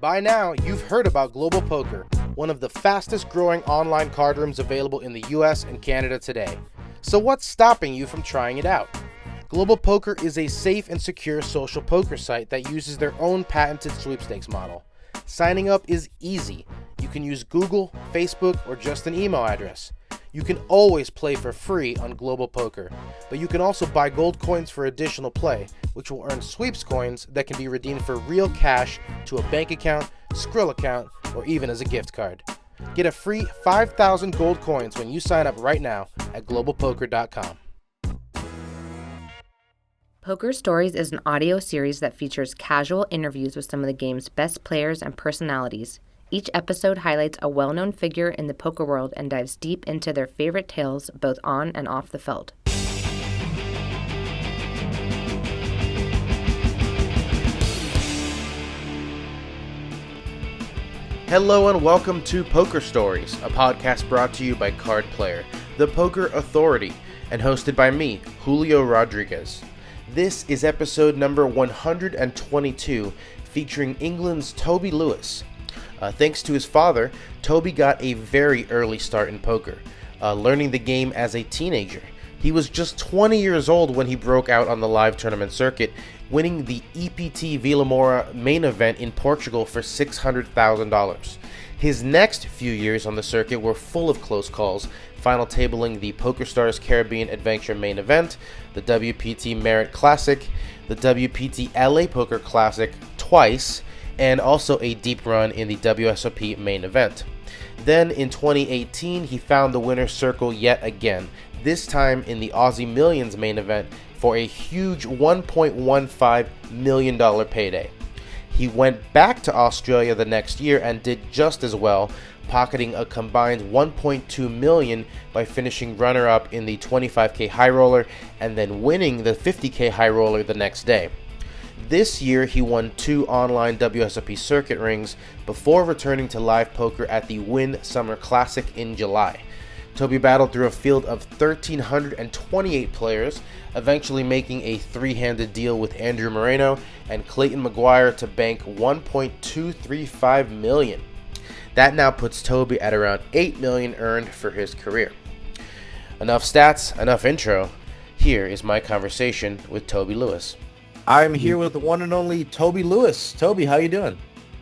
By now, you've heard about Global Poker, one of the fastest growing online card rooms available in the US and Canada today. So what's stopping you from trying it out? Global Poker is a safe and secure social poker site that uses their own patented sweepstakes model. Signing up is easy. You can use Google, Facebook, or just an email address. You can always play for free on Global Poker, but you can also buy gold coins for additional play, which will earn sweeps coins that can be redeemed for real cash to a bank account, Skrill account, or even as a gift card. Get a free 5,000 gold coins when you sign up right now at globalpoker.com. Poker Stories is an audio series that features casual interviews with some of the game's best players and personalities. Each episode highlights a well-known figure in the poker world and dives deep into their favorite tales, both on and off the feld. Hello and welcome to Poker Stories, a podcast brought to you by Card Player, the poker authority, and hosted by me, Julio Rodriguez. This is episode number 122, featuring England's Toby Lewis. Thanks to his father, Toby got a very early start in poker, learning the game as a teenager. He was just 20 years old when he broke out on the live tournament circuit, winning the EPT Vilamoura main event in Portugal for $600,000. His next few years on the circuit were full of close calls, final tabling the PokerStars Caribbean Adventure main event, the WPT Merit Classic, the WPT LA Poker Classic twice, and also a deep run in the WSOP main event. Then in 2018, he found the winner's circle yet again, this time in the Aussie Millions main event for a huge $1.15 million payday. He went back to Australia the next year and did just as well, pocketing a combined $1.2 million by finishing runner-up in the 25K high roller and then winning the 50K high roller the next day. This year, he won 2 online WSOP circuit rings before returning to live poker at the Wynn Summer Classic in July. Toby battled through a field of 1,328 players, eventually making a 3-handed deal with Andrew Moreno and Clayton Maguire to bank $1.235 million. That now puts Toby at around $8 million earned for his career. Enough stats, enough intro. Here is my conversation with Toby Lewis. I'm here with the one and only Toby Lewis. Toby, how you doing?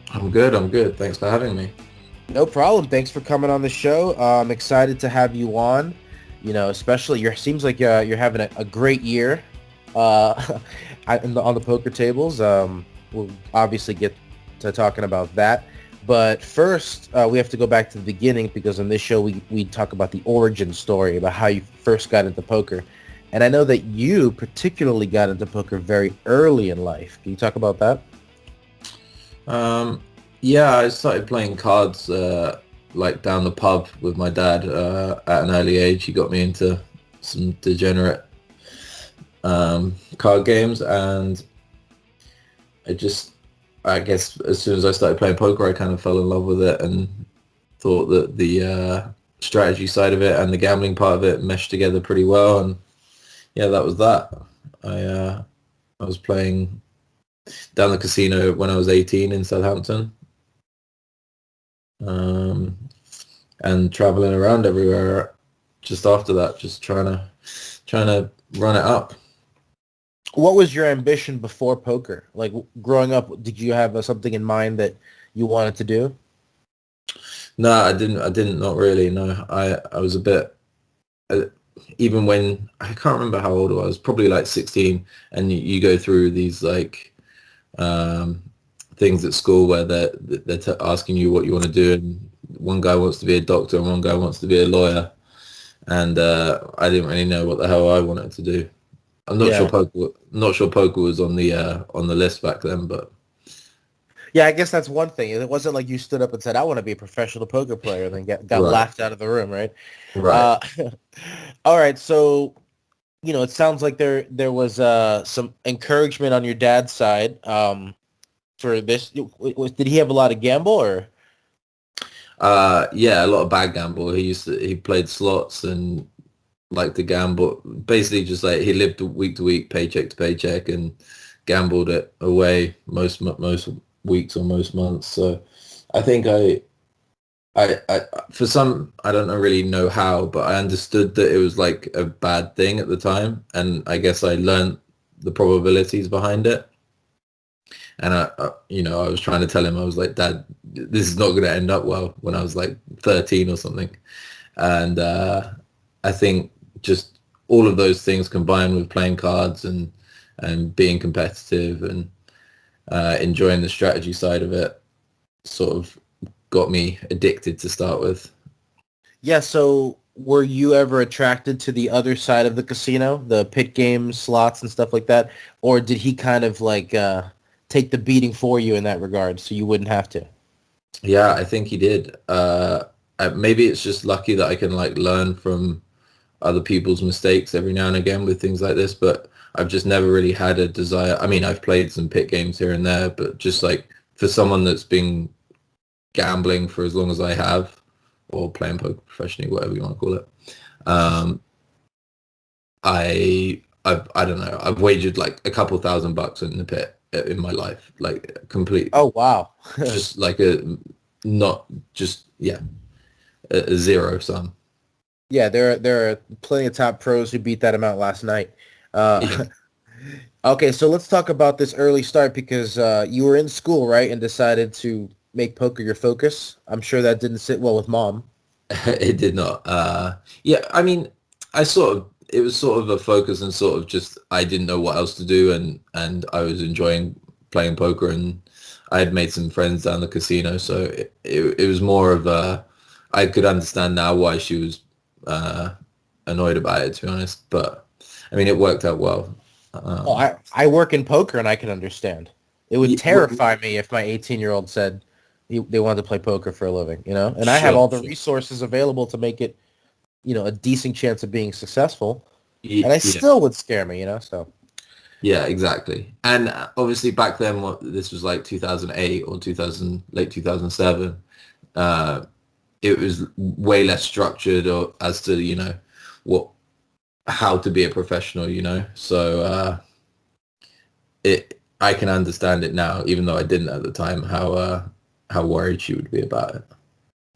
I'm good. Thanks for having me. No problem. Thanks for coming on the show. I'm excited to have you on. You know, especially seems like you're having a great year on the poker tables. We'll obviously get to talking about that. But first, we have to go back to the beginning because on this show we talk about the origin story, about how you first got into poker. And I know that you particularly got into poker very early in life. Can you talk about that? Yeah, I started playing cards like down the pub with my dad at an early age. He got me into some degenerate card games, and I guess as soon as I started playing poker, I kind of fell in love with it and thought that the strategy side of it and the gambling part of it meshed together pretty well. And yeah, that was that. I was playing down the casino when I was 18 in Southampton, and traveling around everywhere just after that, just trying to run it up. What was your ambition before poker? Like growing up, did you have something in mind that you wanted to do? No, I didn't. Not really. No, I was a bit. Even when I can't remember how old I was, probably like 16, and you go through these like things at school where they're asking you what you want to do, and one guy wants to be a doctor and one guy wants to be a lawyer, and I didn't really know what the hell I wanted to do. I'm not sure poker was on the list back then, but yeah, I guess that's one thing. It wasn't like you stood up and said, "I want to be a professional poker player," and then got laughed out of the room, right? Right. All right. So, you know, it sounds like there was some encouragement on your dad's side for this. Did he have a lot of gamble or? Yeah, a lot of bad gamble. He played slots and liked to gamble. Basically, just like he lived week to week, paycheck to paycheck, and gambled it away most weeks or most months. So I think I for some, I don't really know how, but I understood that it was like a bad thing at the time, and I guess I learned the probabilities behind it. And I was trying to tell him, I was like, Dad, this is not going to end up well, when I was like 13 or something. And I think just all of those things combined with playing cards and being competitive and enjoying the strategy side of it sort of got me addicted to start with. Yeah, so were you ever attracted to the other side of the casino, the pit games, slots, and stuff like that? Or did he kind of like take the beating for you in that regard so you wouldn't have to? Yeah, I think he did. Maybe it's just lucky that I can like learn from other people's mistakes every now and again with things like this, but I've just never really had a desire. I mean, I've played some pit games here and there, but just like for someone that's been gambling for as long as I have, or playing poker professionally, whatever you want to call it, I don't know. I've wagered like a couple $1,000 in the pit in my life, like complete. Oh wow! Just like a zero sum. Yeah, there are plenty of top pros who beat that amount last night. Yeah. Okay, so let's talk about this early start because you were in school, right, and decided to make poker your focus. I'm sure that didn't sit well with Mom. It did not. Yeah, I mean, it was sort of a focus and sort of just, I didn't know what else to do, and I was enjoying playing poker, and I had made some friends down the casino, so it was more of I could understand now why she was annoyed about it, to be honest, but I mean, it worked out well. I work in poker and I can understand. It would terrify me if my 18-year-old said they wanted to play poker for a living, and I have all the resources available to make it, a decent chance of being successful, and it still would scare me, so. Yeah, exactly. And obviously back then, this was like 2008 or late 2007, it was way less structured or as to, how to be a professional, so I can understand it now, even though I didn't at the time, how worried she would be about it.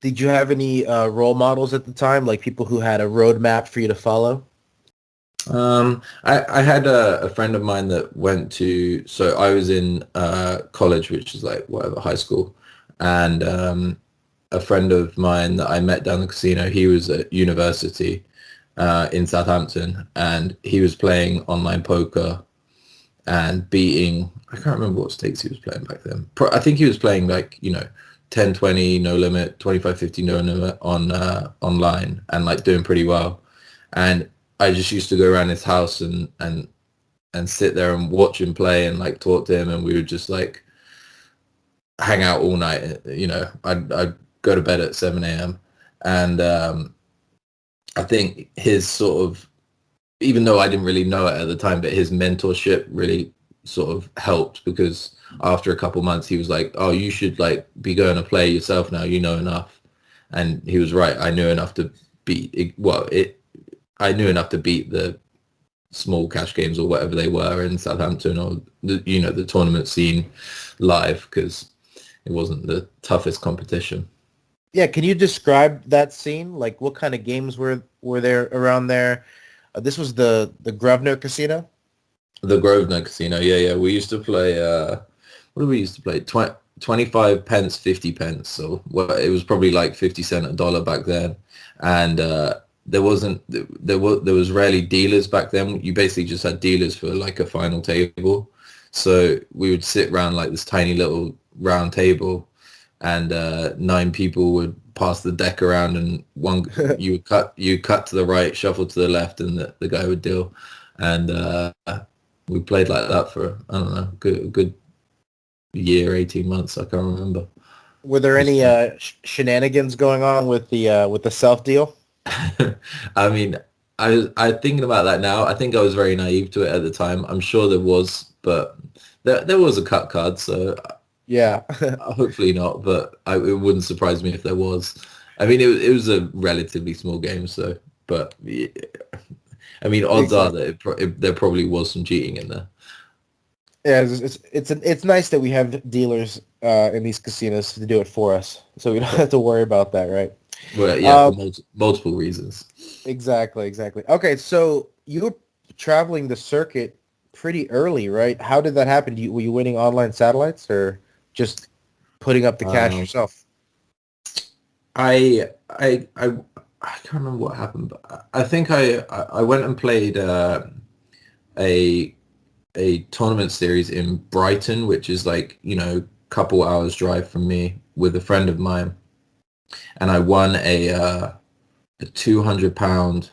Did you have any role models at the time, like people who had a roadmap for you to follow? I had a friend of mine that went to, so I was in college, which is like whatever, high school, and a friend of mine that I met down the casino, he was at university in Southampton, and he was playing online poker and beating, I can't remember what stakes he was playing back then. I think he was playing like, 10, 20, no limit, 25, 50, no limit on online, and like doing pretty well. And I just used to go around his house and sit there and watch him play and like talk to him, and we would just like hang out all night. I'd go to bed at 7 a.m. and I think his sort of, even though I didn't really know it at the time, but his mentorship really sort of helped, because after a couple months he was like, oh, you should like be going to play yourself now, you know enough. And he was right. I knew enough to beat the small cash games or whatever they were in Southampton, or the tournament scene live, because it wasn't the toughest competition. Yeah, can you describe that scene? Like, what kind of games were there around there? This was the Grosvenor Casino? The Grosvenor Casino, yeah. We used to play, what did we used to play? 25 pence, 50 pence. So it was probably like 50 cent a dollar back then. And there was rarely dealers back then. You basically just had dealers for like a final table. So we would sit around like this tiny little round table, and 9 people would pass the deck around, and you cut to the right, shuffle to the left, and the guy would deal. And we played like that for, I don't know, good year, 18 months. I can't remember. Were there any shenanigans going on with the self deal? I mean, I'm thinking about that now. I think I was very naive to it at the time. I'm sure there was, but there was a cut card, so yeah. Hopefully not, but it wouldn't surprise me if there was. I mean, it was a relatively small game, so, but yeah. I mean, odds are that there probably was some cheating in there. Yeah, it's nice that we have dealers in these casinos to do it for us, so we don't have to worry about that, right? Well, yeah, for multiple reasons. Exactly. Okay, so you were traveling the circuit pretty early, right? How did that happen? Were you winning online satellites or just putting up the cash Um, yourself? I I I I can't remember what happened, but I think I went and played a a tournament series in Brighton, which is like, couple hours drive from me with a friend of mine, and I won a £200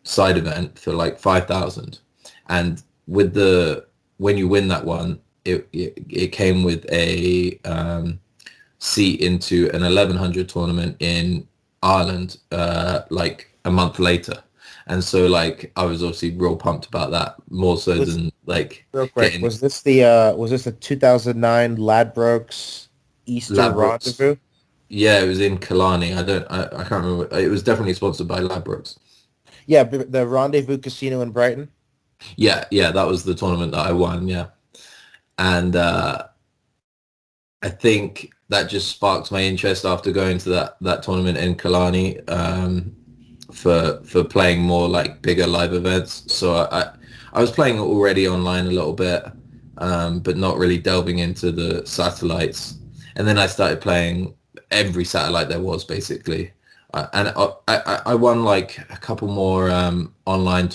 side event for like 5,000, and when you win that one, it came with a seat into an 1100 tournament in Ireland like a month later. And so like I was obviously real pumped about that, more so than like Real quick, getting was this the 2009 Ladbrokes Easter Ladbrokes. Rendezvous? Yeah, it was in Killarney. I can't remember. It was definitely sponsored by Ladbrokes. Yeah, the Rendezvous Casino in Brighton. Yeah, that was the tournament that I won. Yeah, and I think that just sparked my interest after going to that tournament in Killarney for playing more like bigger live events. So I was playing already online a little bit, but not really delving into the satellites. And then I started playing every satellite there was basically. I won like a couple more online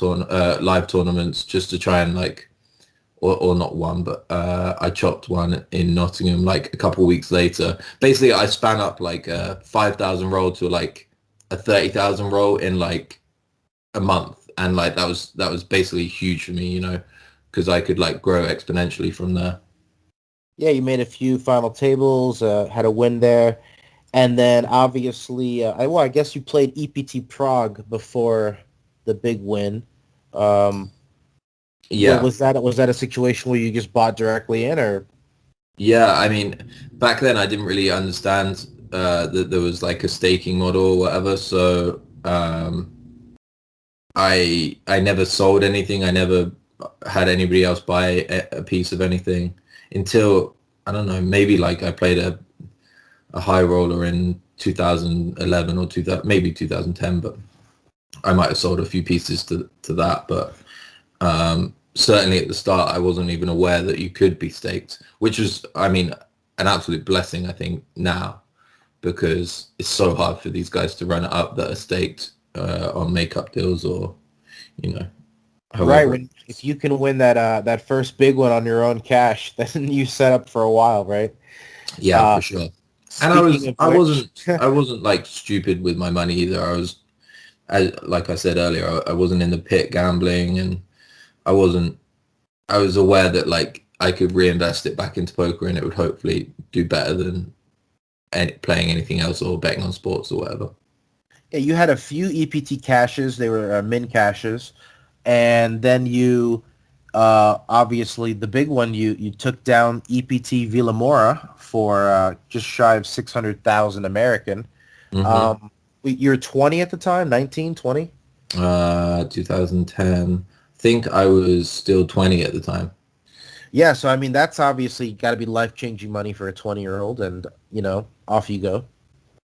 live tournaments just to try and like, or not one, but I chopped one in Nottingham like a couple of weeks later. Basically, I span up like a 5,000 roll to like a 30,000 roll in like a month, and like that was basically huge for me, because I could like grow exponentially from there. Yeah, you made a few final tables, had a win there, and then obviously, I guess you played EPT Prague before the big win. Um, Yeah, was that a situation where you just bought directly in, or? yeah. I mean, back then I didn't really understand that there was like a staking model or whatever. So I never sold anything. I never had anybody else buy a piece of anything until, I don't know, maybe like I played a high roller in 2011 or maybe 2010, but I might have sold a few pieces to that. But certainly at the start, I wasn't even aware that you could be staked, which was, I mean, an absolute blessing, I think, now, because it's so hard for these guys to run it up that are staked on makeup deals or, Right, however. if you can win that first big one on your own cash, then you set up for a while, right? Yeah, Uh, for sure. And Speaking of which, I wasn't like stupid with my money either. Like I said earlier, I wasn't in the pit gambling, and I wasn't. I was aware that like I could reinvest it back into poker, and it would hopefully do better than playing anything else or betting on sports or whatever. yeah, you had a few EPT caches. They were min caches, and then you, obviously the big one, you took down EPT Vilamoura for just shy of 600,000 American. Mm-hmm. You're 20 at the time, 19, 20? 2010. I think I was still 20 at the time. Yeah, so I mean that's obviously got to be life-changing money for a 20-year-old, and off you go.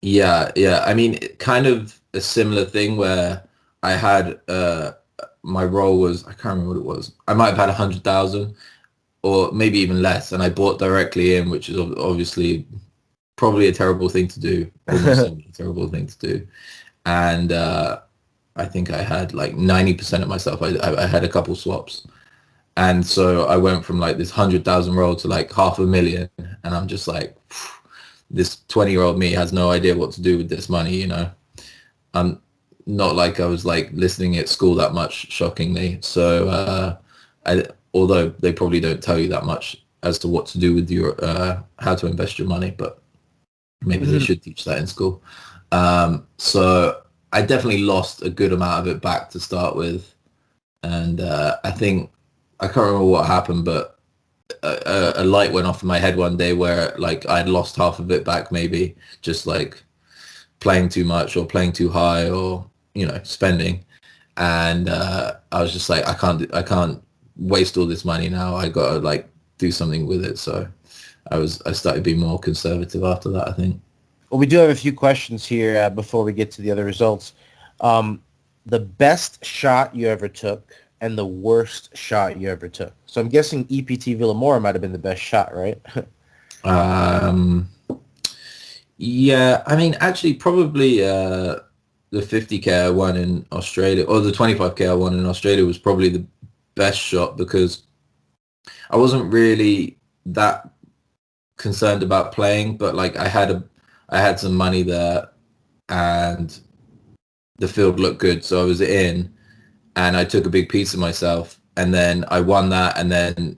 Yeah. I mean, kind of a similar thing where I had my role was, I can't remember what it was. I might have had 100,000 or maybe even less, and I bought directly in, which is obviously probably a terrible thing to do, almost certainly a terrible thing to do. And I think I had like 90% of myself. I had a couple swaps. And so I went from like this 100,000 roll to like 500,000. And I'm just like, this 20-year-old me has no idea what to do with this money. I'm not like I was like listening at school that much, shockingly. So although they probably don't tell you that much as to what to do with your, how to invest your money, but maybe they should teach that in school. So I definitely lost a good amount of it back to start with. And I think, I can't remember what happened, but a light went off in my head one day where like I'd lost half of it back, maybe just like playing too much or playing too high or, spending. And I was just like, I can't waste all this money now. I got to like do something with it. So I started being more conservative after that, I think. Well, we do have a few questions here before we get to the other results. The best shot you ever took and the worst shot you ever took. So I'm guessing EPT Vilamoura might have been the best shot, right? Yeah, I mean, actually, probably the 50K I won in Australia, or the 25K I won in Australia was probably the best shot because I wasn't really that concerned about playing, but like I had some money there and the field looked good, so I was in and I took a big piece of myself and then I won that and then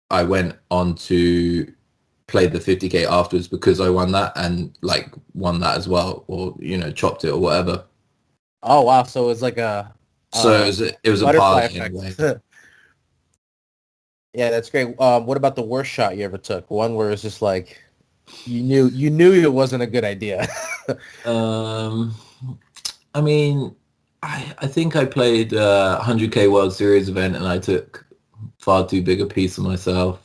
I went on to play the 50K afterwards because I won that and like won that as well, or chopped it or whatever. Oh wow, so it was like it was a parlay in a way. Yeah, that's great. What about the worst shot you ever took? One where it's just like you knew it wasn't a good idea. I mean, I think I played a 100K World Series event and I took far too big a piece of myself.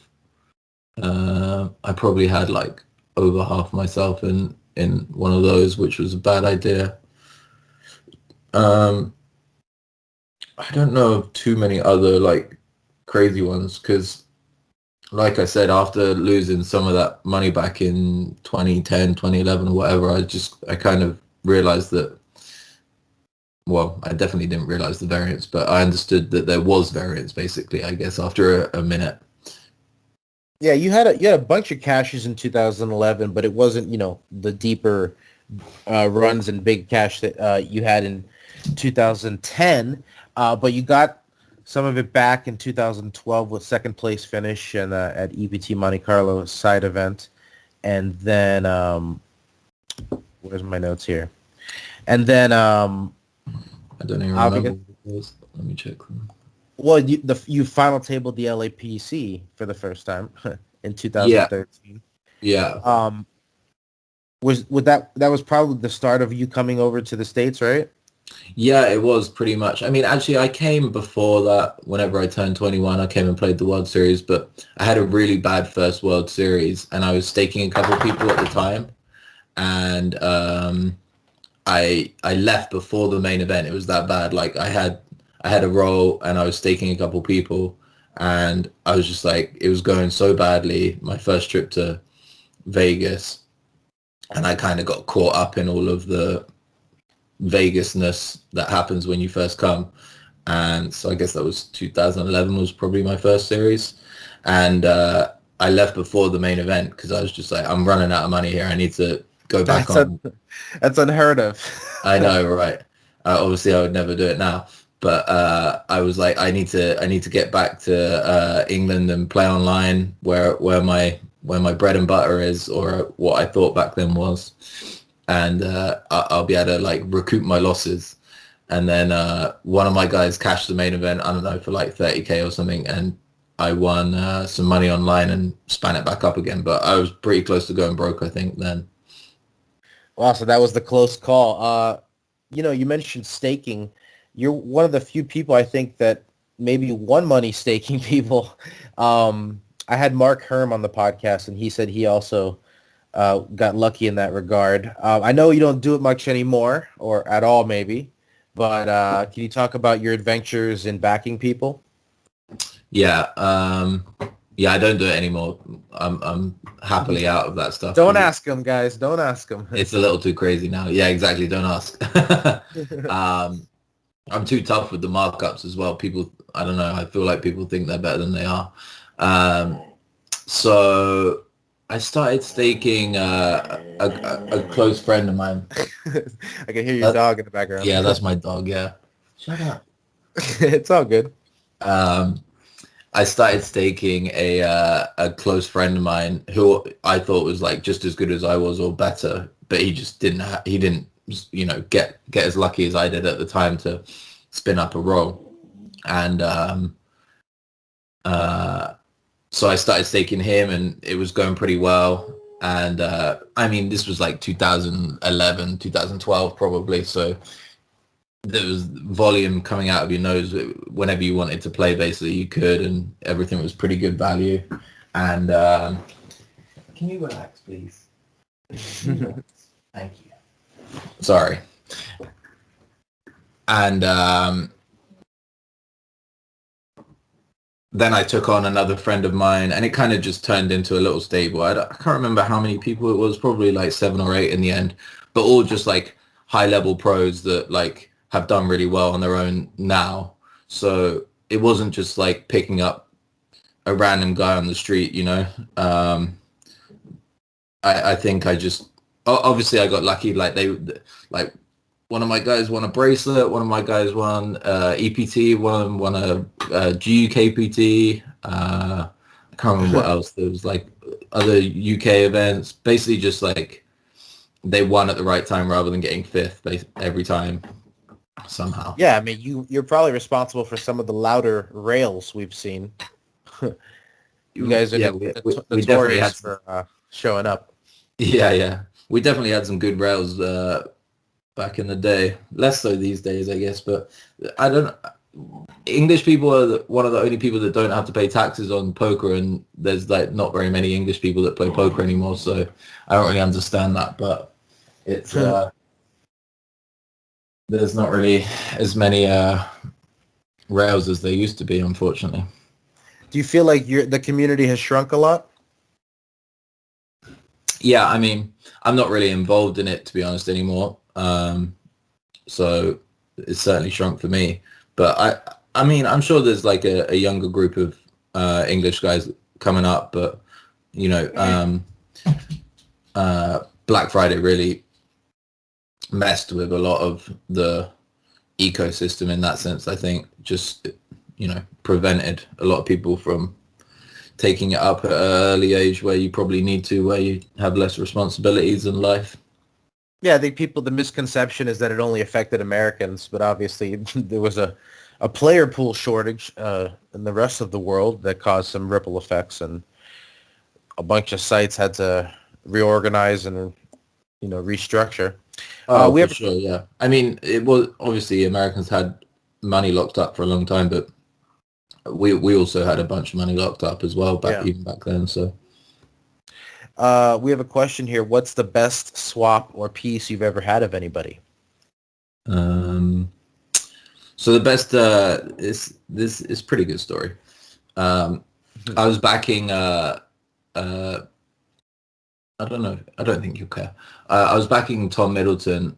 I probably had like over half myself in one of those, which was a bad idea. I don't know of too many other like crazy ones because, like I said, after losing some of that money back in 2010, 2011 or whatever, I kind of realized that, well, I definitely didn't realize the variance, but I understood that there was variance basically, I guess, after a minute. Yeah, you had a bunch of cashes in 2011, but it wasn't, the deeper runs and big cash that you had in 2010. But you got some of it back in 2012 with second place finish and at EPT Monte Carlo side event. And then, where's my notes here? And then, I don't even remember what it was. Let me check them. Well, you final tabled the LAPC for the first time in 2013. Yeah. That was probably the start of you coming over to the States, right? Yeah, it was pretty much. I mean, actually, I came before that. Whenever I turned 21, I came and played the World Series, but I had a really bad first World Series, and I was staking a couple of people at the time, and I left before the main event. It was that bad. Like I had a roll and I was staking a couple people and I was just like, it was going so badly, my first trip to Vegas, and I kind of got caught up in all of the Vegasness that happens when you first come. And so I guess that was 2011 was probably my first series. And I left before the main event because I was just like, I'm running out of money here. I need to go back on. That's unheard of. I know, right? Obviously, I would never do it now. But I was like, I need to get back to England and play online where my bread and butter is, or what I thought back then was, and I'll be able to like recoup my losses. And then one of my guys cashed the main event, I don't know, for like 30K or something, and I won some money online and span it back up again. But I was pretty close to going broke, I think, then. Wow, so that was the close call. You mentioned staking. You're one of the few people I think that maybe won money staking people. I had Mark Herm on the podcast, and he said he also got lucky in that regard. I know you don't do it much anymore, or at all maybe, but can you talk about your adventures in backing people? Yeah, I don't do it anymore. I'm happily out of that stuff. Don't ask them, guys. Don't ask them. It's a little too crazy now. Yeah, exactly. Don't ask. I'm too tough with the markups as well. People, I don't know. I feel like people think they're better than they are. So I started staking a close friend of mine. I can hear your dog in the background. Yeah, that's my dog. Yeah. Shut up. It's all good. I started staking a close friend of mine who I thought was like just as good as I was or better, but he just didn't. He didn't, get as lucky as I did at the time to spin up a roll, and so I started staking him, and it was going pretty well. And I mean, this was like 2011, 2012 probably. So there was volume coming out of your nose whenever you wanted to play. Basically, you could, and everything was pretty good value. And can you relax, please? Thank you. Sorry. And then I took on another friend of mine, and it kind of just turned into a little stable. I can't remember how many people it was, probably like 7 or 8 in the end, but all just like high-level pros that like have done really well on their own now. So it wasn't just like picking up a random guy on the street, you know. I think I just obviously I got lucky. Like like one of my guys won a bracelet. One of my guys won EPT. One of them won a GUKPT. I can't remember what else. There was like other UK events. Basically, just like they won at the right time rather than getting 5th every time somehow. Yeah, I mean, you're probably responsible for some of the louder rails we've seen. You guys are notorious for showing up. Yeah. We definitely had some good rails back in the day. Less so these days, I guess. But I don't. English people are one of the only people that don't have to pay taxes on poker, and there's like not very many English people that play poker anymore. So I don't really understand that, but it's there's not really as many rails as there used to be, unfortunately. Do you feel like the community has shrunk a lot? Yeah, I mean, I'm not really involved in it, to be honest, anymore. So it's certainly shrunk for me. But I mean, I'm sure there's like a younger group of English guys coming up. But, you know, Black Friday really messed with a lot of the ecosystem in that sense. I think just, you know, prevented a lot of people from taking it up at an early age where you probably need to, where you have less responsibilities in life. Yeah, I think the misconception is that it only affected Americans, but obviously there was a player pool shortage in the rest of the world that caused some ripple effects, and a bunch of sites had to reorganize and, you know, restructure. Sure, yeah. I mean, it was obviously Americans had money locked up for a long time, but we also had a bunch of money locked up as well even back then. So we have a question here. What's the best swap or piece you've ever had of anybody? So the best this is pretty good story. I was backing I don't know. I don't think you'll care. I was backing Tom Middleton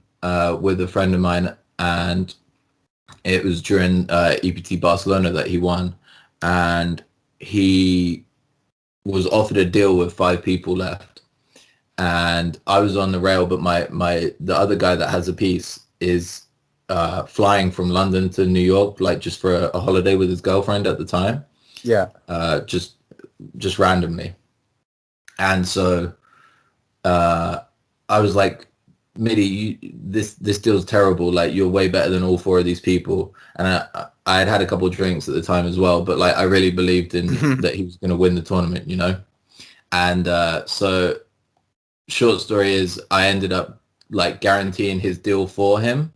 with a friend of mine, and it was during EPT Barcelona that he won, and he was offered a deal with 5 people left, and I was on the rail, but the other guy that has a piece is flying from London to New York, like just for a holiday with his girlfriend at the time. Yeah. Just randomly, and so I was like, Mitty, this deal's terrible. Like, you're way better than all 4 of these people. And I had a couple of drinks at the time as well, but like I really believed in that he was going to win the tournament, you know. And so, short story is, I ended up like guaranteeing his deal for him,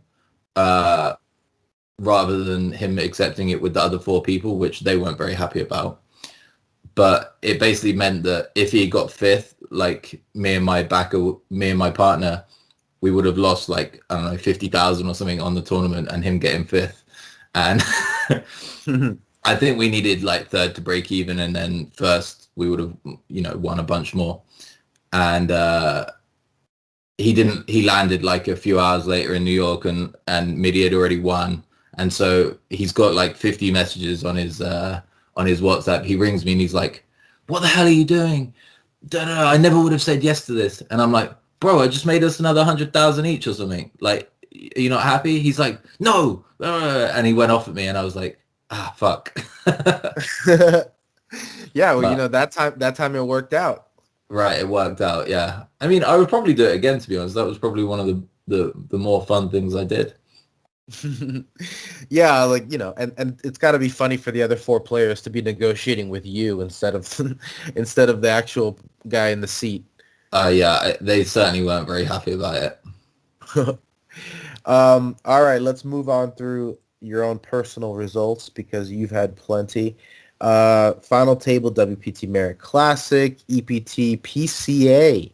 rather than him accepting it with the other 4 people, which they weren't very happy about. But it basically meant that if he got 5th, like me and my partner, we would have lost like, I don't know, 50,000 or something on the tournament, and him getting 5th. And I think we needed like 3rd to break even, and then 1st we would have, you know, won a bunch more. And he landed like a few hours later in New York, and Midi had already won. And so he's got like 50 messages on his WhatsApp. He rings me and he's like, "What the hell are you doing? I never would have said yes to this." And I'm like, "Bro, I just made us another 100,000 each or something. Like, are you not happy?" He's like, "No." And he went off at me, and I was like, fuck. Yeah, well, you know, that time it worked out. Right, it worked out, yeah. I mean, I would probably do it again, to be honest. That was probably one of the more fun things I did. Yeah, like, you know, and it's got to be funny for the other 4 players to be negotiating with you instead of the actual guy in the seat. Yeah, they certainly weren't very happy about it. All right, let's move on through your own personal results because you've had plenty. Final table, WPT Merit Classic, EPT PCA.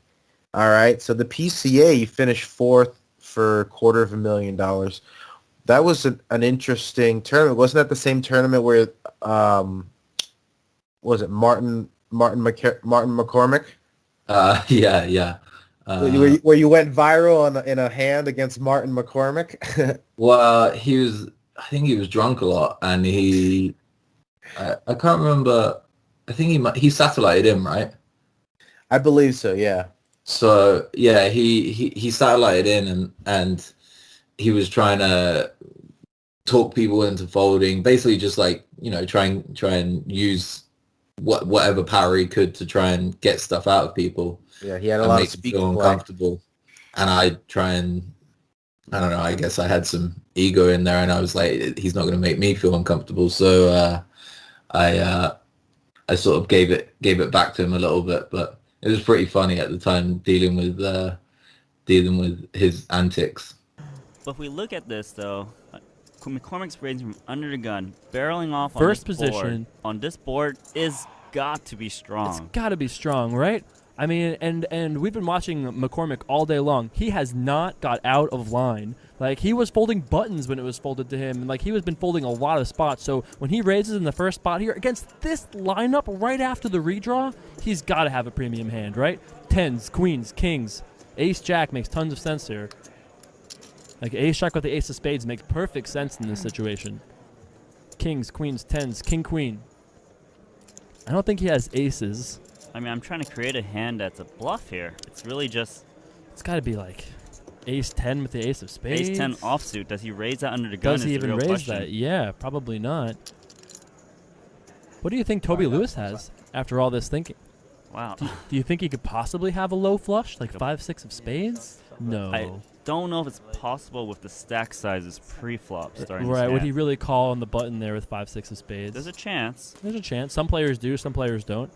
All right, so the PCA, you finished fourth for $250,000. That was an interesting tournament. Wasn't that the same tournament where, was it Martin McCormick? Yeah. Where you went viral in a hand against Martin McCormick? Well, I think he was drunk a lot, and I can't remember. I think he satellited in, right? I believe so, yeah. So yeah, he satellited in, and he was trying to talk people into folding, basically just like, try and use whatever power he could to try and get stuff out of people. Yeah, he had a lot of speaking feel uncomfortable, and I try and, I don't know, I guess I had some ego in there, and I was like, he's not going to make me feel uncomfortable, so I sort of gave it back to him a little bit, but it was pretty funny at the time dealing with his antics. But if we look at this though, McCormick's raising from under the gun, barreling off First on this position board, on this board is got to be strong. It's got to be strong, right? I mean, and we've been watching McCormick all day long. He has not got out of line. Like, he was folding buttons when it was folded to him. And, like, he has been folding a lot of spots. So when he raises in the first spot here against this lineup right after the redraw, he's got to have a premium hand, right? Tens, queens, kings, ace-jack makes tons of sense here. Like, ace-jack with the ace of spades makes perfect sense in this situation. Kings, queens, tens, king-queen. I don't think he has aces. I mean, I'm trying to create a hand that's a bluff here. It's really just... It's got to be like ace-10 with the ace of spades. Ace-10 offsuit. Does he raise that under the gun? Does he even raise that? Yeah, probably not. What do you think Toby Lewis has after all this thinking? Wow. Do you think he could possibly have a low flush, like 5-6 of spades? No. I don't know if it's possible with the stack sizes pre-flop starting. Right, would he really call on the button there with 5-6 of spades? There's a chance. There's a chance. Some players do, some players don't.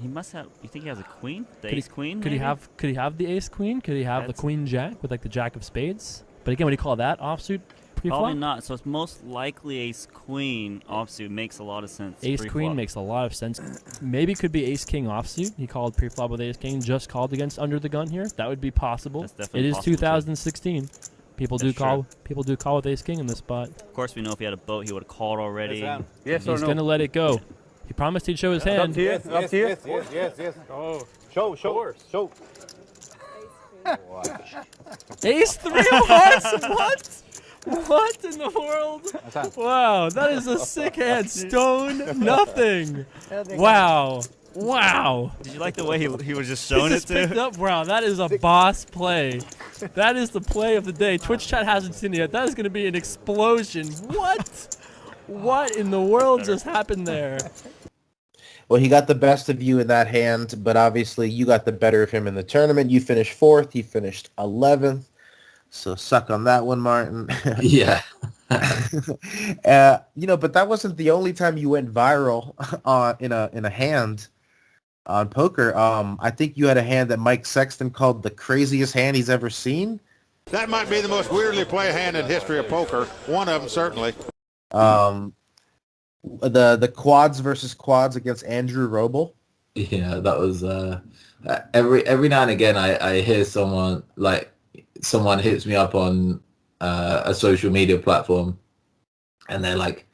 He must have. You think he has a queen? The ace queen? Could he have the ace queen? Could he have the queen jack with like the jack of spades? But again, would he call that offsuit pre-flop? Probably not. So it's most likely ace queen offsuit makes a lot of sense. Ace queen makes a lot of sense. Maybe it could be ace king offsuit. He called pre-flop with ace king. Just called against under the gun here. That would be possible. That's definitely it is possible 2016. People do call with ace king in this spot. Of course, we know if he had a boat, he would have called already. Yes or no? He's gonna let it go. He promised he'd show his hand. Up to you. Yes. Oh, show. Ace 3 of hearts. What in the world? Wow, that is a sick hand. Stone nothing. Wow. Did you like the way he was just showing it to? Up. Wow, that is a boss play. That is the play of the day. Twitch chat hasn't seen it yet. That is going to be an explosion. What? What in the world just happened there? Well, he got the best of you in that hand, but obviously you got the better of him in the tournament. You finished 4th. He finished 11th. So suck on that one, Martin. Yeah. But that wasn't the only time you went viral in a hand on poker. I think you had a hand that Mike Sexton called the craziest hand he's ever seen. That might be the most weirdly played hand in history of poker. One of them, certainly. The quads versus quads against Andrew Roble. Yeah, that was every now and again I hear someone hits me up on a social media platform, and they're like,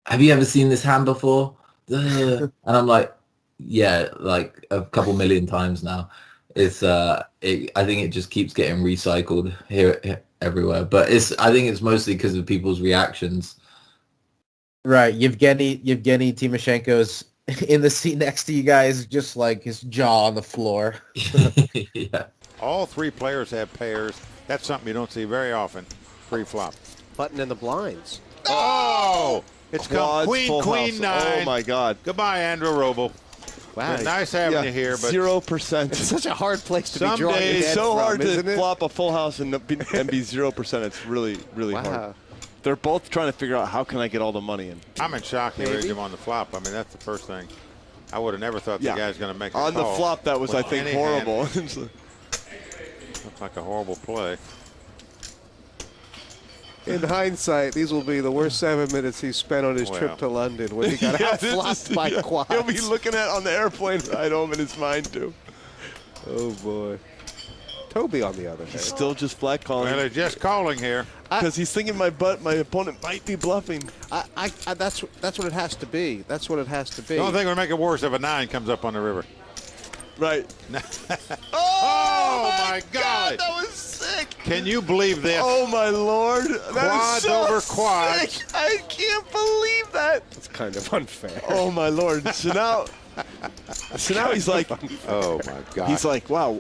"Have you ever seen this hand before?" And I'm like, "Yeah, like a couple million times now." It's I think it just keeps getting recycled here everywhere, but I think it's mostly because of people's reactions. Right, Yevgeny Timoshenko's in the seat next to you guys, just like his jaw on the floor. Yeah. All three players have pairs. That's something you don't see very often. Pre-flop. Button in the blinds. Oh! It's come queen, 9. Oh my God! Goodbye, Andrew Roble. Wow. Nice having you here, but 0%. It's such a hard place to Some be drawing days your It's head so from, hard isn't to it? flop a full house and be 0%. It's really, really Wow. hard. They're both trying to figure out how can I get all the money in. I'm in shock he raised him on the flop. I mean, that's the first thing. I would have never thought the guy's going to make a on the call flop. That was, I with think, any horrible. hand. Looked like a horrible play. In hindsight, these will be the worst 7 minutes he spent on his trip to London when he got outflopped by quads. He'll be looking at on the airplane ride home in his mind, too. Oh, boy. Toby, on the other hand. He's still just flat calling. Well, they're just calling here. Because he's thinking my opponent might be bluffing. That's what it has to be. That's what it has to be. The only thing would make it worse if a 9 comes up on the river. Right. Oh, my God. That was sick. Can you believe this? Oh, my Lord. That Quads is so over quads. sick. I can't believe that. It's kind of unfair. Oh, my Lord. So now he's like, Oh, my God. he's like, wow,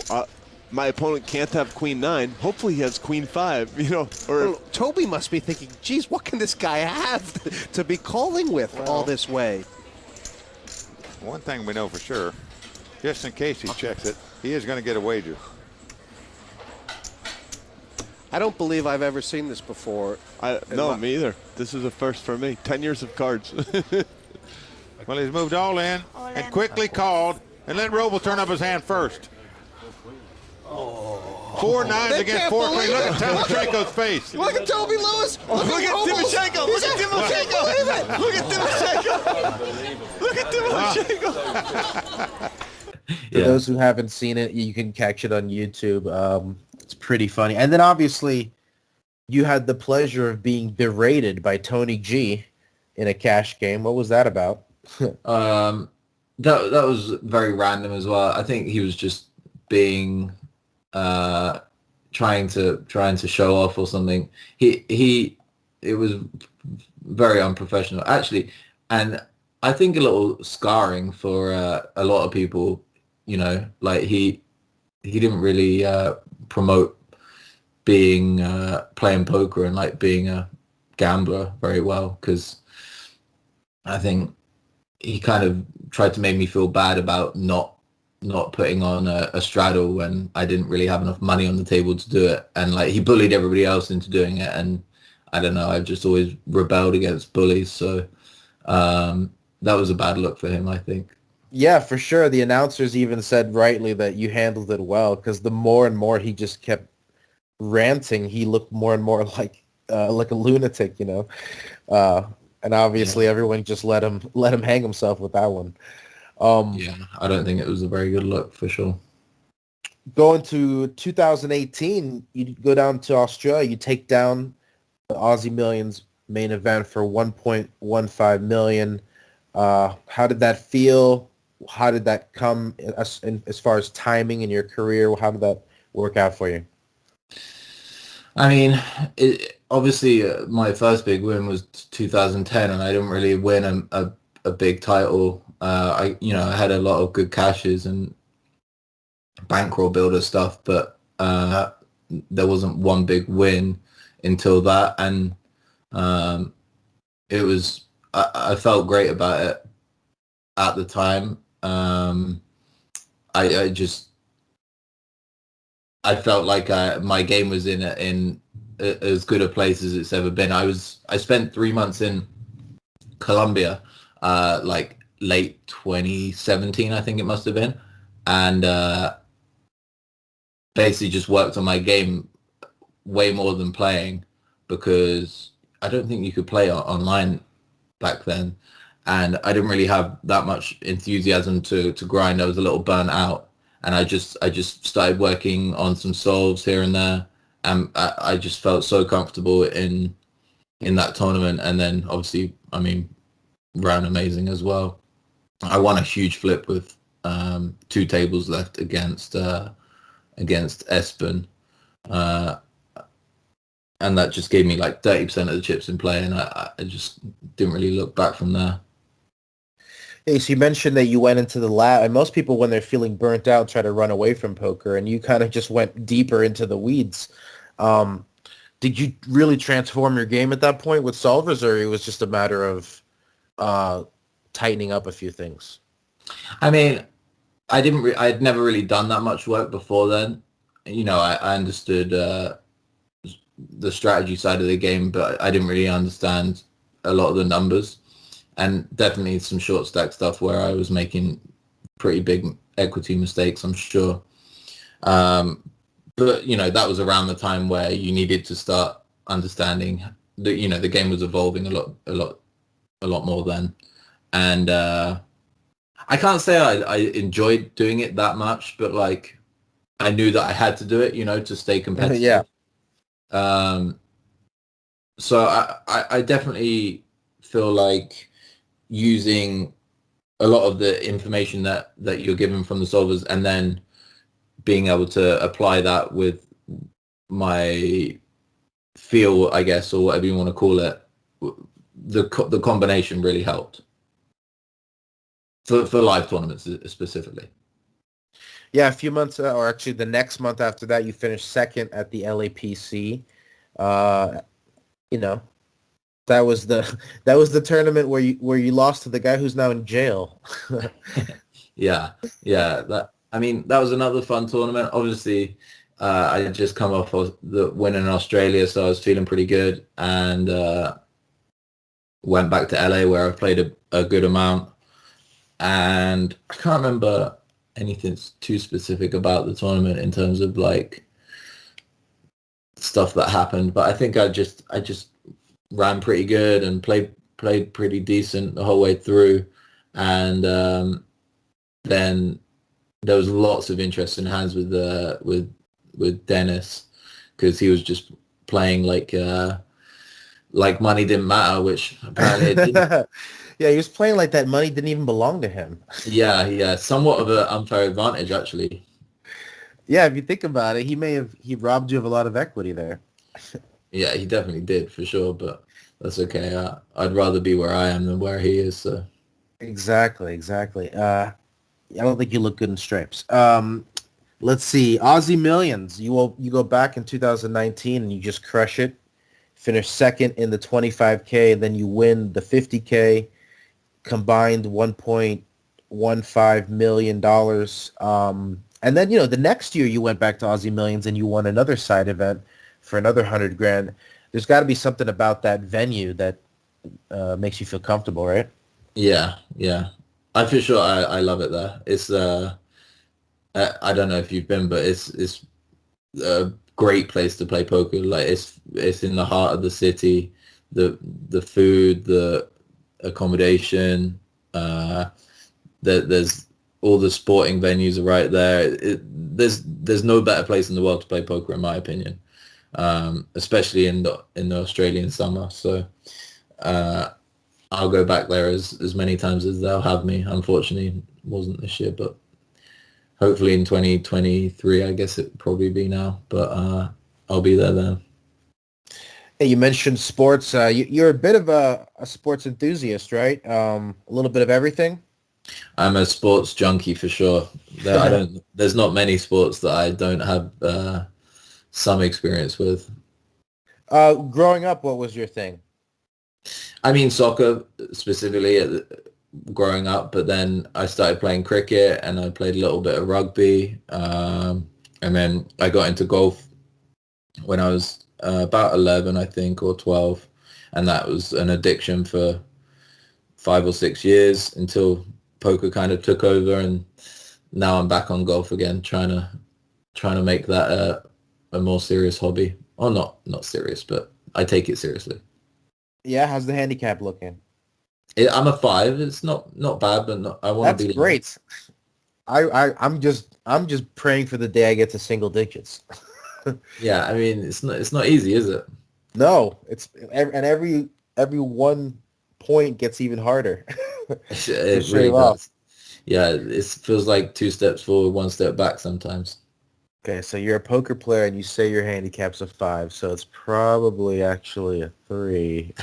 my opponent can't have queen 9. Hopefully he has queen 5, you know. Or Well, Toby must be thinking, geez, what can this guy have to be calling with all this way? One thing we know for sure, just in case he checks it, he is going to get a wager. I don't believe I've ever seen this before. no, me either. This is a first for me. 10 years of cards. Well, he's moved all in and quickly called, and let Roble turn up his hand first. 4 9s They against can't 4 believe queens. Look it. at Timoshenko's face. Look at Toby Lewis. Look at Timoshenko. Look at Timoshenko. Look at Timoshenko. Look at Timoshenko. For those who haven't seen it, you can catch it on YouTube. It's pretty funny. And then obviously, you had the pleasure of being berated by Tony G in a cash game. What was that about? That was very random as well. I think he was just being trying to show off or something. It was very unprofessional actually, and I think a little scarring for a lot of people. You know, like he didn't really promote being playing poker and like being a gambler very well, because I think he kind of tried to make me feel bad about not putting on a straddle when I didn't really have enough money on the table to do it, and like he bullied everybody else into doing it, and I don't know, I've just always rebelled against bullies, so that was a bad look for him, I think. Yeah, for sure. The announcers even said rightly that you handled it well, because the more and more he just kept ranting, he looked more and more like a lunatic, you know. And obviously everyone just let him hang himself with that one. Yeah, I don't think it was a very good look for sure. Going to 2018, you go down to Australia, you take down the Aussie Millions main event for 1.15 million. How did that feel? How did that come as far as timing in your career? How did that work out for you? I mean, obviously my first big win was 2010, and I didn't really win a big title. I had a lot of good cashes and bankroll builder stuff, but there wasn't one big win until that, and it was. I felt great about it at the time. I felt like my game was in as good a place as it's ever been. I spent 3 months in Colombia, like late 2017, I think it must have been, and basically just worked on my game way more than playing, because I don't think you could play online back then, and I didn't really have that much enthusiasm to grind. I was a little burnt out, and I just started working on some solves here and there, and I just felt so comfortable in that tournament. And then obviously, I mean, ran amazing as well. I won a huge flip with 2 tables left against Espen, and that just gave me like 30% of the chips in play, and I just didn't really look back from there. Hey, so you mentioned that you went into the lab, and most people, when they're feeling burnt out, try to run away from poker, and you kind of just went deeper into the weeds. Did you really transform your game at that point with solvers, or it was just a matter of tightening up a few things? I mean, I'd never really done that much work before then. You know, I understood the strategy side of the game, but I didn't really understand a lot of the numbers, and definitely some short stack stuff where I was making pretty big equity mistakes, I'm sure. But, you know, that was around the time where you needed to start understanding that, you know, the game was evolving a lot more then. And I can't say I enjoyed doing it that much, but like I knew that I had to do it, you know, to stay competitive. Yeah. So I definitely feel like using a lot of the information that you're given from the solvers and then being able to apply that with my feel, I guess, or whatever you want to call it, the combination really helped for live tournaments specifically. Yeah, a few months, or actually the next month after that, you finished second at the LAPC. You know, that was the tournament where you lost to the guy who's now in jail. Yeah. That was another fun tournament. Obviously, I had just come off of the win in Australia, so I was feeling pretty good, and went back to LA where I played a good amount. And I can't remember anything too specific about the tournament in terms of like stuff that happened, but I think I just ran pretty good and played pretty decent the whole way through. And then there was lots of interest in hands with Dennis, because he was just playing like money didn't matter, which apparently it didn't. Yeah, he was playing like that money didn't even belong to him. Yeah, somewhat of an unfair advantage actually. Yeah, if you think about it, he robbed you of a lot of equity there. Yeah, he definitely did for sure, but that's okay. I'd rather be where I am than where he is. So. Exactly. I don't think you look good in stripes. Let's see, Aussie Millions. You go back in 2019 and you just crush it. Finish second in the 25K, and then you win the 50K, combined $1.15 million. And then, you know, the next year you went back to Aussie Millions and you won another side event for another $100,000. There's got to be something about that venue that makes you feel comfortable, right? Yeah. I for sure I love it there. It's I don't know if you've been, but it's a great place to play poker. Like it's in the heart of the city. The food, the accommodation, there's all the sporting venues are right there. There's no better place in the world to play poker, in my opinion, especially in the Australian summer. So I'll go back there as many times as they'll have me. Unfortunately, it wasn't this year, but hopefully in 2023, I guess it'd probably be now. But I'll be there then. Hey, you mentioned sports. You're a bit of a sports enthusiast, right? A little bit of everything. I'm a sports junkie for sure. There's not many sports that I don't have some experience with. Growing up, what was your thing? I mean, soccer specifically growing up, but then I started playing cricket and I played a little bit of rugby. And then I got into golf when I was about 11, I think, or 12. And that was an addiction for 5 or 6 years until poker kind of took over. And now I'm back on golf again, trying to make that a more serious hobby. Or not serious, but I take it seriously. Yeah, how's the handicap looking? I'm a 5. It's not bad, but I want to be. That's great. I'm just praying for the day I get to single digits. Yeah, I mean it's not easy, is it? No, every 1 point gets even harder. It really does. Yeah, it feels like 2 steps forward, 1 step back sometimes. Okay, so you're a poker player and you say your handicap's a 5, so it's probably actually a 3.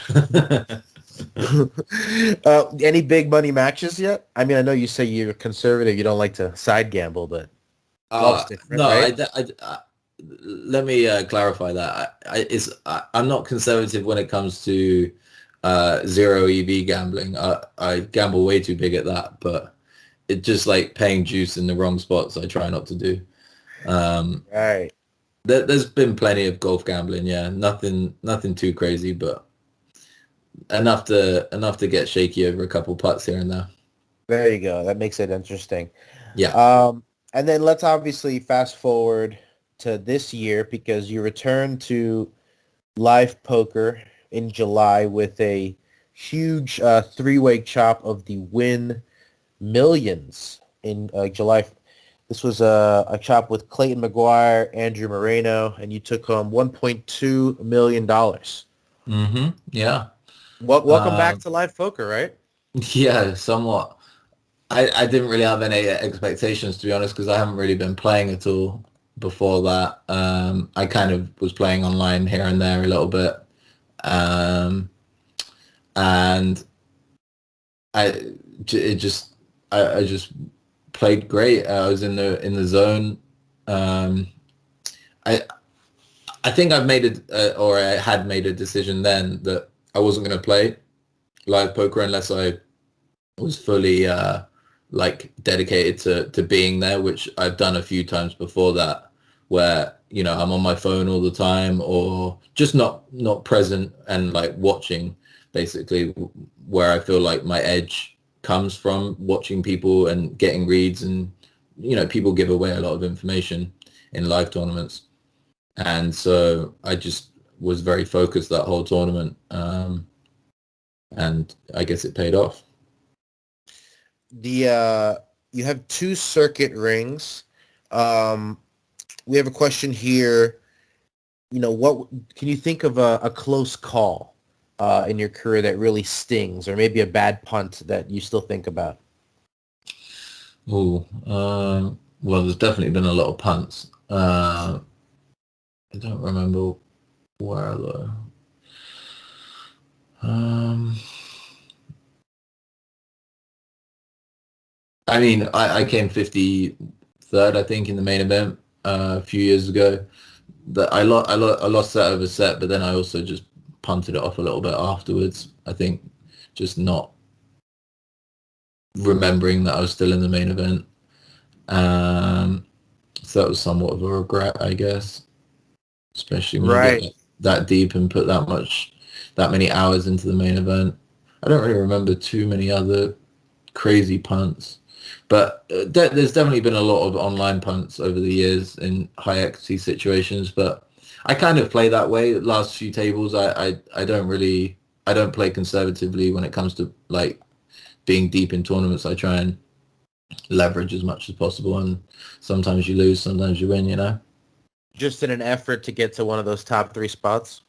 Any big money matches yet? I mean, I know you say you're conservative, you don't like to side gamble, but golf's different, no, right? Let me clarify that. I'm not conservative when it comes to zero EV gambling. I gamble way too big at that, but it's just like paying juice in the wrong spots. I try not to do. Right. There's been plenty of golf gambling. Yeah, nothing too crazy, but enough to get shaky over a couple putts here and there. There you go. That makes it interesting. Yeah. And then let's obviously fast forward to this year, because you returned to live poker in July with a huge three-way chop of the Win Millions in July. This was a chop with Clayton McGuire, Andrew Moreno, and you took home $1.2 million. Mm-hmm. Yeah. Welcome back to live poker, right? Yeah, somewhat. I didn't really have any expectations, to be honest, because I haven't really been playing at all before that. I kind of was playing online here and there a little bit. And I just played great. I was in the zone. I think I've made or I had made a decision then that I wasn't going to play live poker unless I was fully dedicated to being there, which I've done a few times before that, where I'm on my phone all the time or just not present and like watching, basically, where I feel like my edge comes from watching people and getting reads, and people give away a lot of information in live tournaments. And so I just was very focused that whole tournament, and I guess it paid off. You have 2 circuit rings. We have a question here. What can you think of a close call in your career that really stings, or maybe a bad punt that you still think about? Oh, well, there's definitely been a lot of punts. I don't remember where though. I mean, I came 53rd, I think, in the main event a few years ago. That I lost set over set, but then I also just punted it off a little bit afterwards. I think just not remembering that I was still in the main event. So that was somewhat of a regret, I guess. Especially when you get that deep and put that many hours into the main event. I don't really remember too many other crazy punts, but there's definitely been a lot of online punts over the years in high equity situations. But I kind of play that way. Last few tables, I don't play conservatively when it comes to like being deep in tournaments. I try and leverage as much as possible, and sometimes you lose, sometimes you win. Just in an effort to get to one of those top 3 spots?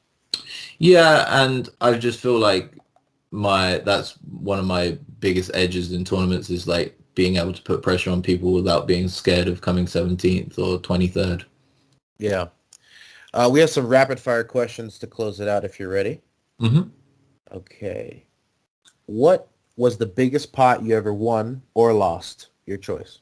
Yeah, and I just feel like that's one of my biggest edges in tournaments is like being able to put pressure on people without being scared of coming 17th or 23rd. Yeah. We have some rapid fire questions to close it out if you're ready. Mm-hmm. Okay. What was the biggest pot you ever won or lost? Your choice.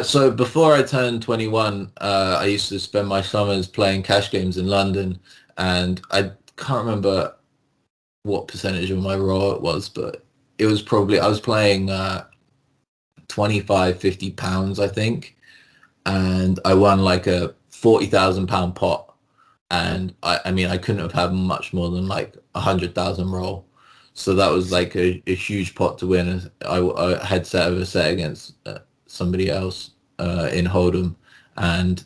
So before I turned 21, I used to spend my summers playing cash games in London, and I can't remember what percentage of my roll it was, but it was probably, I was playing 25, 50 pounds, I think, and I won like a £40,000 pot, and I mean, I couldn't have had much more than like 100,000 roll. So that was like a huge pot to win. I had set over set against somebody else in Hold'em, and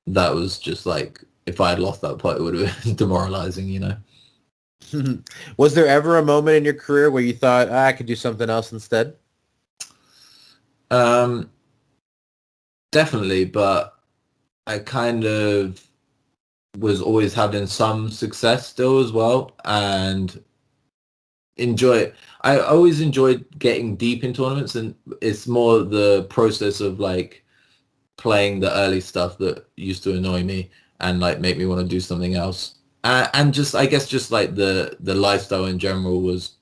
that was just like, if I had lost that pot, it would have been demoralizing. Was there ever a moment in your career where you thought, I could do something else instead? Definitely, but I kind of was always having some success still as well, and enjoy it. I always enjoyed getting deep in tournaments, and it's more the process of like playing the early stuff that used to annoy me and like make me want to do something else. And just, I guess, just like the lifestyle in general was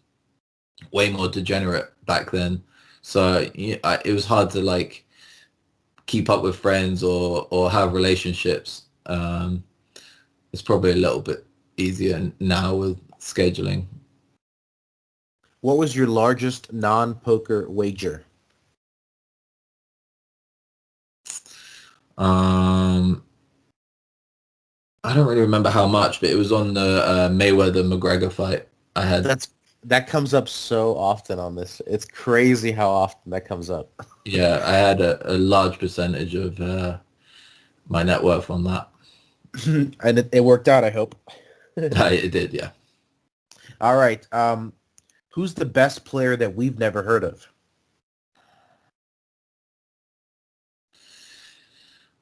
way more degenerate back then. So it was hard to like keep up with friends or have relationships. It's probably a little bit easier now with scheduling. What was your largest non-poker wager? I don't really remember how much, but it was on the Mayweather-McGregor fight. I had that comes up so often on this. It's crazy how often that comes up. Yeah, I had a large percentage of my net worth on that. And it worked out, I hope. It did, yeah. All right. Who's the best player that we've never heard of?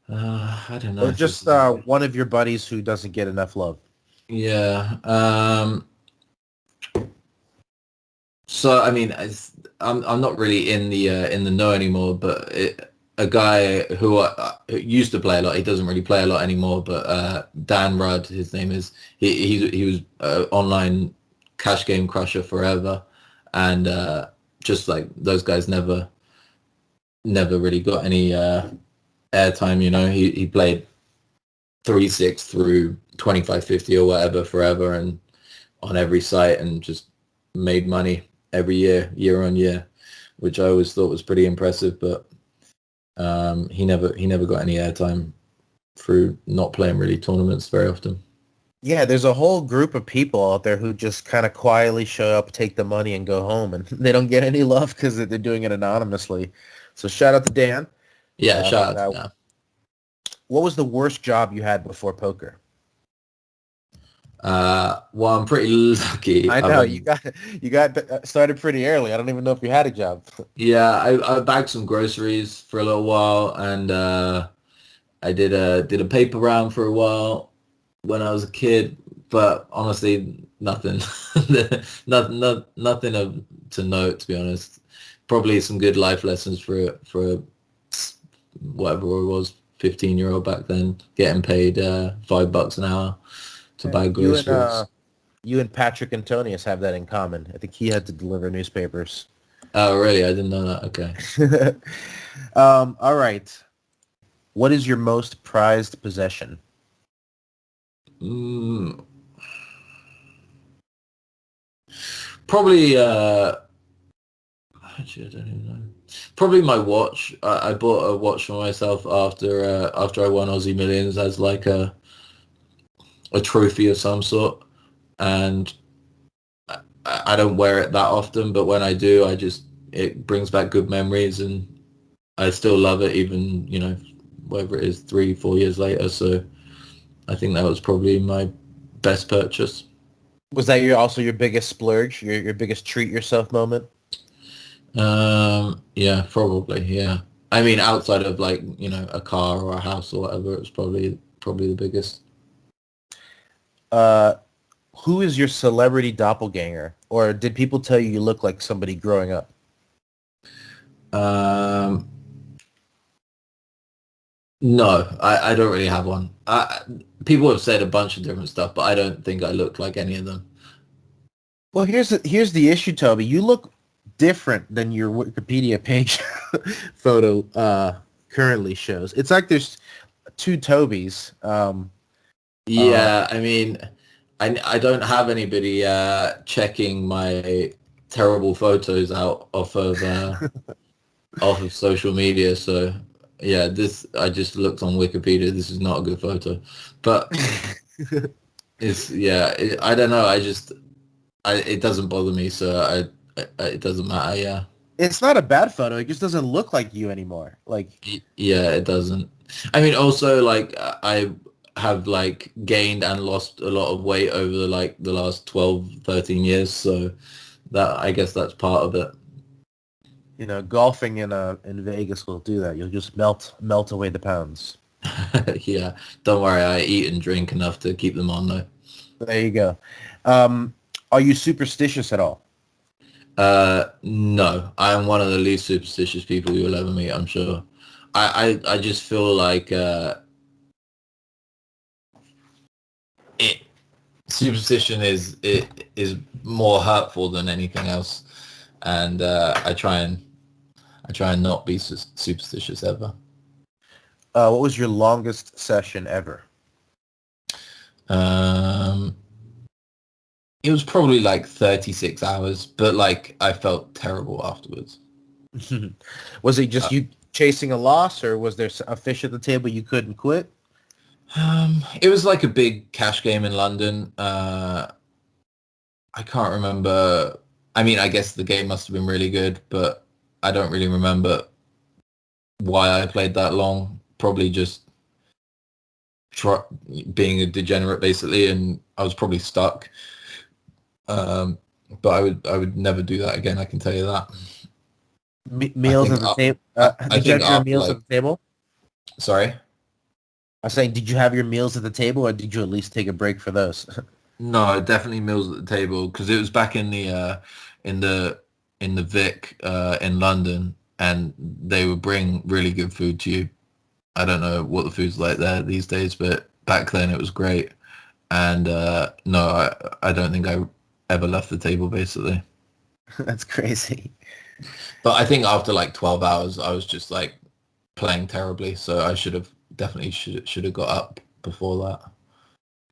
I don't know. Or just one of your buddies who doesn't get enough love. Yeah. So I mean, I'm not really in the know anymore, but a guy who used to play a lot. He doesn't really play a lot anymore, but Dan Rudd, his name is. He was online cash game crusher forever, and just like those guys never really got any airtime. You know, he played 3-6 through 25-50 or whatever forever, and on every site, and just made money every year on year, which I always thought was pretty impressive. But he never got any airtime through not playing really tournaments very often. Yeah, there's a whole group of people out there who just kind of quietly show up, take the money, and go home, and they don't get any love because they're doing it anonymously. So shout out to Dan. Yeah, shout out to Dan. What was the worst job you had before poker? Well, I'm pretty lucky. I know you got started pretty early. I don't even know if you had a job. Yeah, I bagged some groceries for a little while, and I did a paper round for a while when I was a kid. But honestly, nothing, nothing to note, to be honest. Probably some good life lessons for whatever it was, 15-year-old back then, getting paid $5 an hour to buy groceries. You and Patrick Antonius have that in common. I think he had to deliver newspapers. Oh, really? I didn't know that. Okay. All right. What is your most prized possession? Probably, actually, I don't even know. Probably my watch. I bought a watch for myself after I won Aussie Millions as like a trophy of some sort, and I don't wear it that often, but when I do, it brings back good memories, and I still love it, even, you know, whatever it is, 3-4 years later. So I think that was probably my best purchase. Was that also your biggest splurge, your biggest treat yourself moment? Yeah, probably, yeah. I mean, outside of, like, you know, a car or a house or whatever, it was probably the biggest. Who is your celebrity doppelganger? Or did people tell you look like somebody growing up? No, I don't really have one. People have said a bunch of different stuff, but I don't think I look like any of them. Well, here's the issue, Toby. You look different than your Wikipedia page photo currently shows. It's like there's two Tobys. Yeah, I mean, I don't have anybody checking my terrible photos out off of social media. So yeah, I just looked on Wikipedia. This is not a good photo, but I don't know. It doesn't bother me, so it doesn't matter. Yeah, it's not a bad photo. It just doesn't look like you anymore. Like, yeah, it doesn't. I mean, also, like, I have, like, gained and lost a lot of weight over the last 12-13 years, so that, I guess that's part of it. You know, golfing in Vegas will do that. You'll just melt away the pounds. Yeah, don't worry, I eat and drink enough to keep them on, though. There you go. Are you superstitious at all? No, I am one of the least superstitious people you will ever meet, I'm sure. I just feel like superstition is more hurtful than anything else, and I try and not be superstitious ever. What was your longest session ever? It was probably like 36 hours, but like I felt terrible afterwards. Was it just you chasing a loss, or was there a fish at the table you couldn't quit? It was like a big cash game in London. I can't remember. I mean, I guess the game must have been really good, but I don't really remember why I played that long. Probably just being a degenerate basically, and I was probably stuck. But I would never do that again. I can tell you that. Meals at the table. Did you have your meals at the table? Sorry, I was saying, did you have your meals at the table, or did you at least take a break for those? No, definitely meals at the table, because it was back in the Vic in London, and they would bring really good food to you. I don't know what the food's like there these days, but back then it was great. And no, I don't think I ever left the table basically. That's crazy. But I think after like 12 hours, I was just like playing terribly, so I should have got up before that.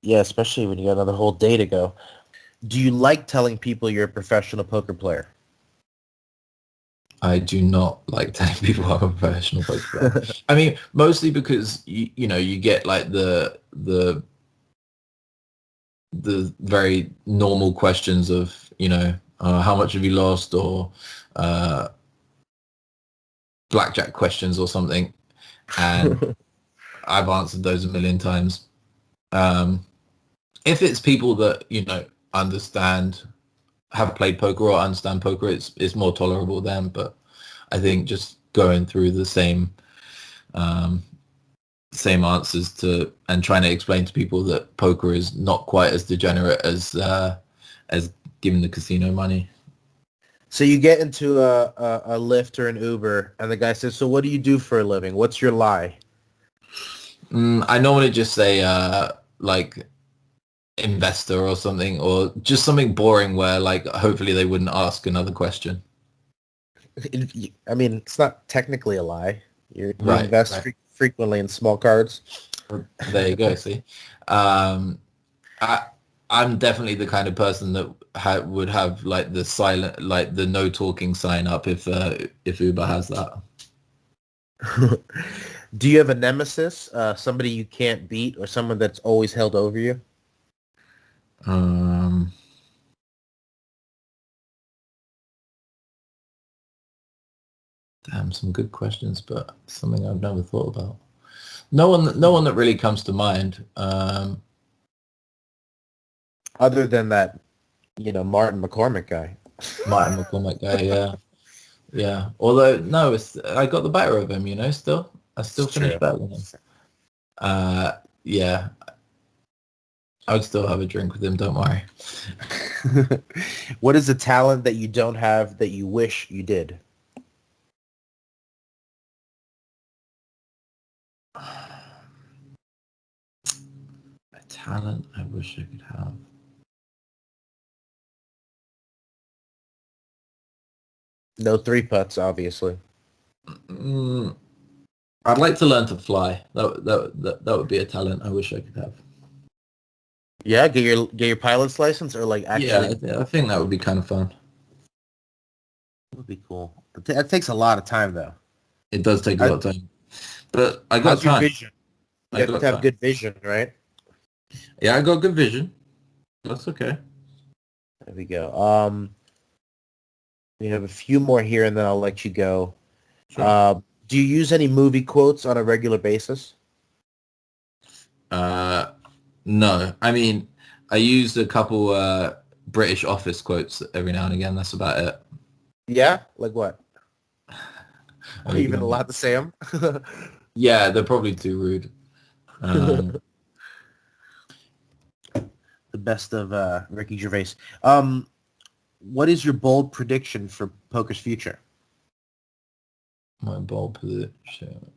Yeah, especially when you got another whole day to go. Do you like telling people you're a professional poker player? I do not like telling people I'm a professional poker player. I mean, mostly because you know you get like the very normal questions of, you know, how much have you lost, or blackjack questions or something, and I've answered those a million times. If it's people that, you know, understand, have played poker or understand poker, it's more tolerable then. But I think just going through the same answers to, and trying to explain to people that poker is not quite as degenerate as giving the casino money. So you get into a Lyft or an Uber, and the guy says, "So what do you do for a living? What's your lie?" I normally just say like investor or something, or just something boring where like hopefully they wouldn't ask another question. I mean, it's not technically a lie. You Right, invest right. frequently in small cards. There you go. See, I'm definitely the kind of person that would have like the silent, like the no talking sign up if Uber has that. Do you have a nemesis, somebody you can't beat, or someone that's always held over you? Damn, some good questions, but something I've never thought about. No one that really comes to mind. Other than that, you know, Martin McCormick guy. Martin McCormick guy, yeah. Yeah. Although, no, I got the better of him, you know, still. I still finished better than him. Yeah. I would still have a drink with him, don't worry. What is a talent that you don't have that you wish you did? A talent I wish I could have. No three putts, obviously. I'd like to learn to fly. That would be a talent I wish I could have. Yeah, get your pilot's license, or like actually. Yeah, I think that would be kind of fun. That would be cool. But that takes a lot of time, though. It does take a lot of time, but I got How's your time. vision? You have to have good vision, right? Yeah, I got good vision. That's okay. There we go. We have a few more here, and then I'll let you go. Sure. Do you use any movie quotes on a regular basis? No. I mean, I used a couple British Office quotes every now and again. That's about it. Yeah? Like what? Are you even allowed to say them? Yeah, they're probably too rude. The best of Ricky Gervais. What is your bold prediction for poker's future? My bold prediction.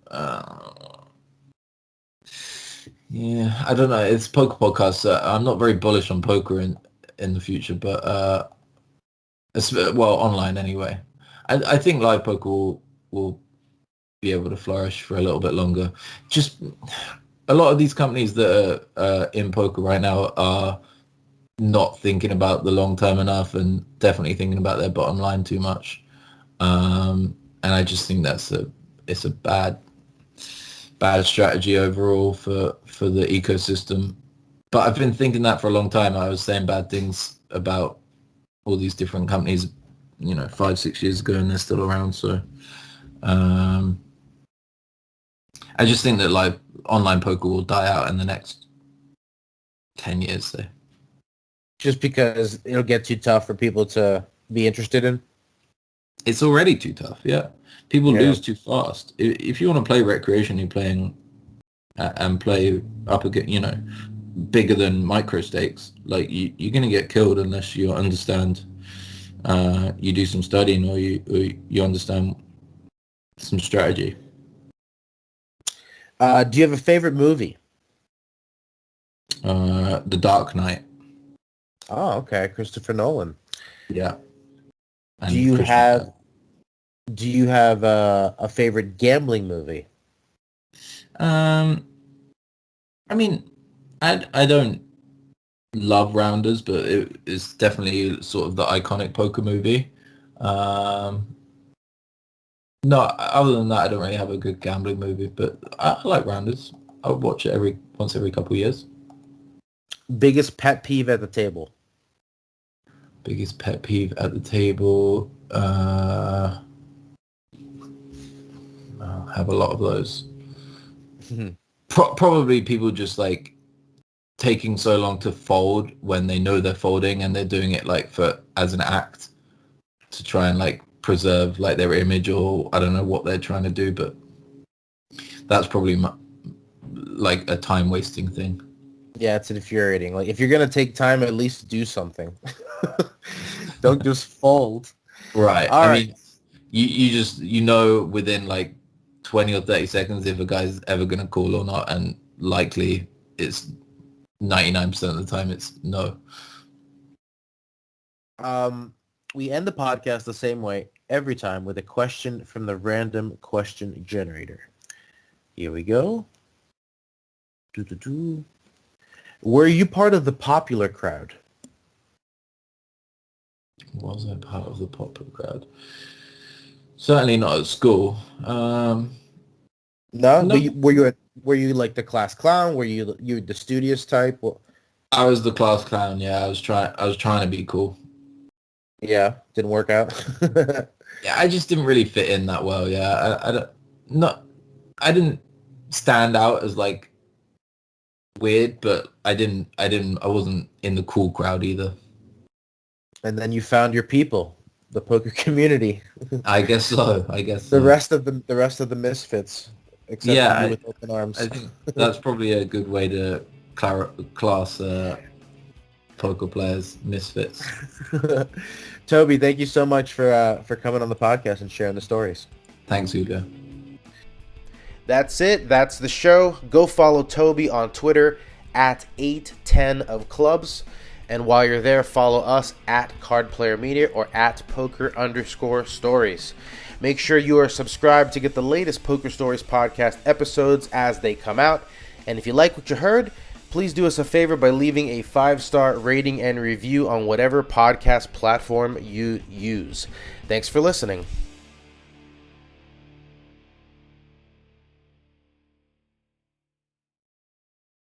Yeah, I don't know. It's poker podcast. So I'm not very bullish on poker in the future, but online anyway. I think live poker will be able to flourish for a little bit longer. Just a lot of these companies that are in poker right now are not thinking about the long term enough, and definitely thinking about their bottom line too much. And I just think it's a bad strategy overall for the ecosystem. But I've been thinking that for a long time. I was saying bad things about all these different companies, 5-6 years ago, and they're still around. So I just think that online poker will die out in the next 10 years. So. Just because it'll get too tough for people to be interested in? It's already too tough, yeah. People lose too fast. If you want to play recreationally, playing and play up again, you know, bigger than micro stakes, like you're going to get killed unless you understand, you do some studying or you understand some strategy. Do you have a favorite movie? The Dark Knight. Oh, okay. Christopher Nolan. Yeah. And Do you Christian have Bale. Do you have a favorite gambling movie? I mean, I don't love Rounders, but it's definitely sort of the iconic poker movie. No, other than that, I don't really have a good gambling movie, but I like Rounders. I would watch it once every couple of years. Biggest pet peeve at the table? Biggest pet peeve at the table. I have a lot of those. Probably people just like taking so long to fold when they know they're folding, and they're doing it like as an act to try and like preserve like their image, or I don't know what they're trying to do, but that's probably like a time wasting thing. Yeah, it's infuriating. Like, if you're gonna take time, at least do something. Don't just fold. Right. All I right. mean, you just within like 20 or 30 seconds if a guy's ever gonna call or not, and likely it's 99% of the time it's no. We end the podcast the same way every time, with a question from the random question generator. Here we go. Doo-doo-doo. Were you part of the popular crowd? Was I part of the popular crowd? Certainly not at school. No. No. But were you like the class clown? Were you the studious type? Well, I was the class clown. Yeah, I was trying to be cool. yeah, didn't work out. Yeah, I just didn't really fit in that well. Yeah, I didn't stand out as like weird, but I wasn't in the cool crowd either. And then you found your people, the poker community. I guess so. The rest of the misfits, except Yeah, for you with open arms. I think that's probably a good way to class poker players, misfits. Toby, thank you so much for coming on the podcast and sharing the stories. Thanks, Julio. That's it. That's the show. Go follow Toby on Twitter at 810ofclubs. And while you're there, follow us at Card Player Media or at poker_stories. Make sure you are subscribed to get the latest Poker Stories podcast episodes as they come out. And if you like what you heard, please do us a favor by leaving a 5-star rating and review on whatever podcast platform you use. Thanks for listening.